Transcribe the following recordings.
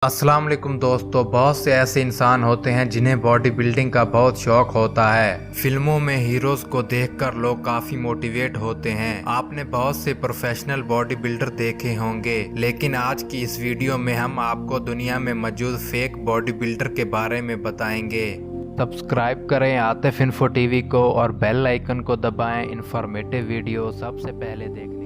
अस्सलाम वालेकुम दोस्तों। बहुत से ऐसे इंसान होते हैं जिन्हें बॉडी बिल्डिंग का बहुत शौक होता है। फिल्मों में हीरोज को देखकर लोग काफी मोटिवेट होते हैं। आपने बहुत से प्रोफेशनल बॉडी बिल्डर देखे होंगे, लेकिन आज की इस वीडियो में हम आपको दुनिया में मौजूद फेक बॉडी बिल्डर के बारे में बताएंगे। सब्सक्राइब करें आतिफ इन्फो टीवी को और बेल आइकन को दबाएं इंफॉर्मेटिव वीडियो सबसे पहले देखने के।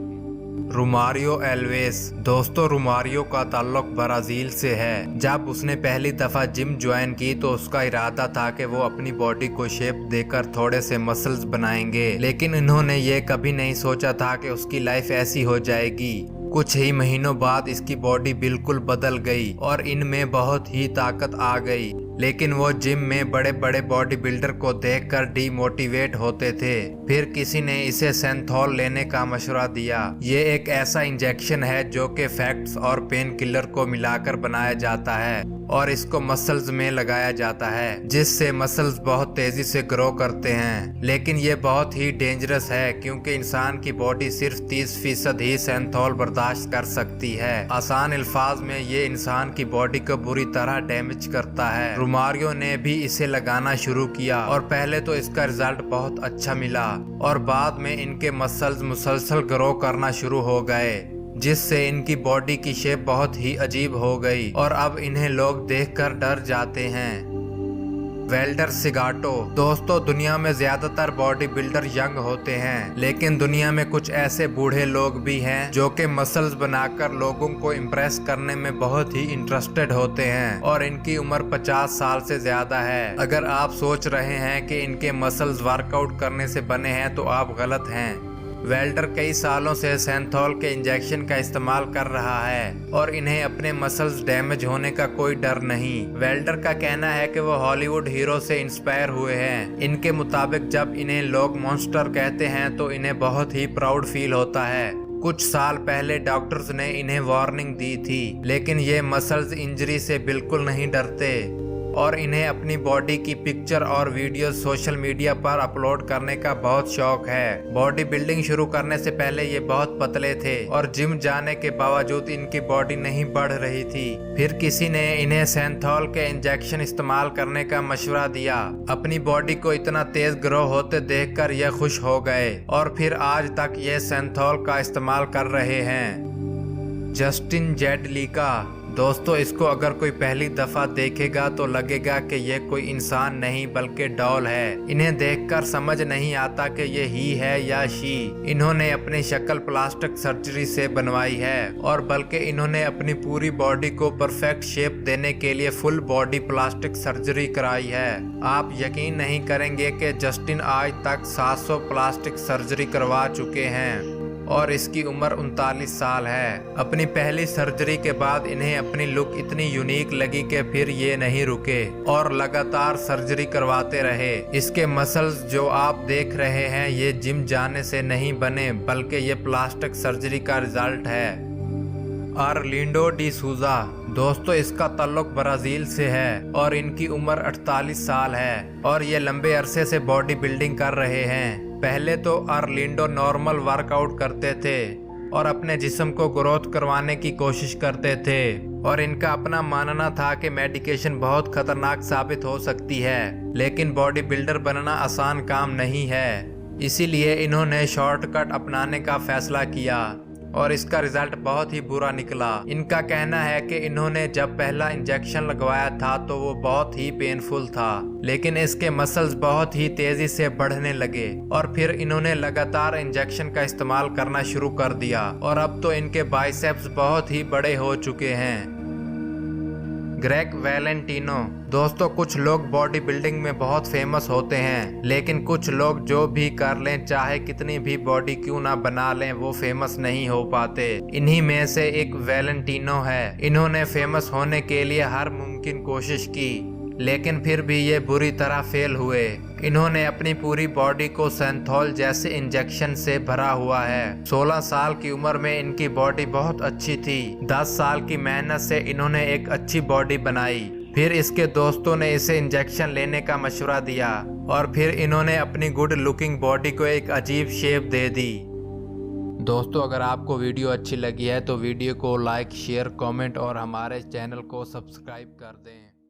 Romario Alves. दोस्तों, रोमारियो का ताल्लुक ब्राजील से है। जब उसने पहली दफा जिम ज्वाइन की तो उसका इरादा था कि वो अपनी बॉडी को शेप देकर थोड़े से मसल्स बनाएंगे, लेकिन इन्होंने ये कभी नहीं सोचा था कि उसकी लाइफ ऐसी हो जाएगी। कुछ ही महीनों बाद इसकी बॉडी बिल्कुल बदल गई और इनमें बहुत ही ताकत आ गई, लेकिन वो जिम में बड़े बड़े बॉडी बिल्डर को देखकर डीमोटिवेट होते थे। फिर किसी ने इसे सेंथोल लेने का मशवरा दिया। ये एक ऐसा इंजेक्शन है जो कि फैट्स और पेन किलर को मिलाकर बनाया जाता है और इसको मसल्स में लगाया जाता है, जिससे मसल्स बहुत तेजी से ग्रो करते हैं। लेकिन ये बहुत ही डेंजरस है क्योंकि इंसान की बॉडी सिर्फ 30% ही सेंथोल बर्दाश्त कर सकती है। आसान अल्फाज में ये इंसान की बॉडी को बुरी तरह डैमेज करता है। रोमारियो ने भी इसे लगाना शुरू किया और पहले तो इसका रिजल्ट बहुत अच्छा मिला और बाद में इनके मसल्स मुसलसल ग्रो करना शुरू हो गए, जिससे इनकी बॉडी की शेप बहुत ही अजीब हो गई और अब इन्हें लोग देखकर डर जाते हैं। वेल्डर सिगाटो। दोस्तों, दुनिया में ज्यादातर बॉडी बिल्डर यंग होते हैं, लेकिन दुनिया में कुछ ऐसे बूढ़े लोग भी हैं जो कि मसल्स बनाकर लोगों को इम्प्रेस करने में बहुत ही इंटरेस्टेड होते हैं और इनकी उम्र 50 साल से ज्यादा है। अगर आप सोच रहे हैं कि इनके मसल्स वर्कआउट करने से बने हैं तो आप गलत हैं। वेल्डर कई सालों से सेंथोल के इंजेक्शन का इस्तेमाल कर रहा है और इन्हें अपने मसल्स डैमेज होने का कोई डर नहीं। वेल्डर का कहना है कि वो हॉलीवुड हीरो से इंस्पायर हुए हैं। इनके मुताबिक जब इन्हें लोग मॉन्स्टर कहते हैं तो इन्हें बहुत ही प्राउड फील होता है। कुछ साल पहले डॉक्टर्स ने इन्हें वार्निंग दी थी, लेकिन ये मसल्स इंजरी से बिल्कुल नहीं डरते और इन्हें अपनी बॉडी की पिक्चर और वीडियो सोशल मीडिया पर अपलोड करने का बहुत शौक है। बॉडी बिल्डिंग शुरू करने से पहले ये बहुत पतले थे और जिम जाने के बावजूद इनकी बॉडी नहीं बढ़ रही थी। फिर किसी ने इन्हें सेंथोल के इंजेक्शन इस्तेमाल करने का मशवरा दिया। अपनी बॉडी को इतना तेज ग्रो होते देखकर ये खुश हो गए और फिर आज तक ये सेंथोल का इस्तेमाल कर रहे हैं। जस्टिन जेडलिका। दोस्तों, इसको अगर कोई पहली दफा देखेगा तो लगेगा कि ये कोई इंसान नहीं बल्कि डॉल है। इन्हें देखकर समझ नहीं आता कि ये ही है या शी। इन्होंने अपनी शक्ल प्लास्टिक सर्जरी से बनवाई है और बल्कि इन्होंने अपनी पूरी बॉडी को परफेक्ट शेप देने के लिए फुल बॉडी प्लास्टिक सर्जरी कराई है। आप यकीन नहीं करेंगे कि जस्टिन आज तक 700 प्लास्टिक सर्जरी करवा चुके हैं और इसकी उम्र 39 साल है। अपनी पहली सर्जरी के बाद इन्हें अपनी लुक इतनी यूनिक लगी कि फिर ये नहीं रुके और लगातार सर्जरी करवाते रहे। इसके मसल्स जो आप देख रहे हैं ये जिम जाने से नहीं बने बल्कि ये प्लास्टिक सर्जरी का रिजल्ट है। आर्लिंडो डी सूजा। दोस्तों, इसका ताल्लुक ब्राजील से है और इनकी उम्र 48 साल है और ये लंबे अरसे से बॉडी बिल्डिंग कर रहे हैं। पहले तो आर्लिंडो नॉर्मल वर्कआउट करते थे और अपने जिस्म को ग्रोथ करवाने की कोशिश करते थे और इनका अपना मानना था कि मेडिकेशन बहुत खतरनाक साबित हो सकती है, लेकिन बॉडी बिल्डर बनना आसान काम नहीं है। इसीलिए इन्होंने शॉर्टकट अपनाने का फैसला किया और इसका रिजल्ट बहुत ही बुरा निकला। इनका कहना है कि इन्होंने जब पहला इंजेक्शन लगवाया था तो वो बहुत ही पेनफुल था, लेकिन इसके मसल्स बहुत ही तेजी से बढ़ने लगे और फिर इन्होंने लगातार इंजेक्शन का इस्तेमाल करना शुरू कर दिया और अब तो इनके बाइसेप्स बहुत ही बड़े हो चुके हैं। Greg Valentino. दोस्तों, कुछ लोग बॉडी बिल्डिंग में बहुत फेमस होते हैं, लेकिन कुछ लोग जो भी कर लें, चाहे कितनी भी बॉडी क्यों ना बना लें, वो फेमस नहीं हो पाते। इन्हीं में से एक वैलेंटिनो है। इन्होंने फेमस होने के लिए हर मुमकिन कोशिश की, लेकिन फिर भी ये बुरी तरह फेल हुए। इन्होंने अपनी पूरी बॉडी को सेंथोल जैसे इंजेक्शन से भरा हुआ है। 16 साल की उम्र में इनकी बॉडी बहुत अच्छी थी। 10 साल की मेहनत से इन्होंने एक अच्छी बॉडी बनाई। फिर इसके दोस्तों ने इसे इंजेक्शन लेने का मशवरा दिया और फिर इन्होंने अपनी गुड लुकिंग बॉडी को एक अजीब शेप दे दी। दोस्तों अगर आपको वीडियो अच्छी लगी है तो वीडियो को लाइक शेयर कमेंट और हमारे चैनल को सब्सक्राइब कर दें।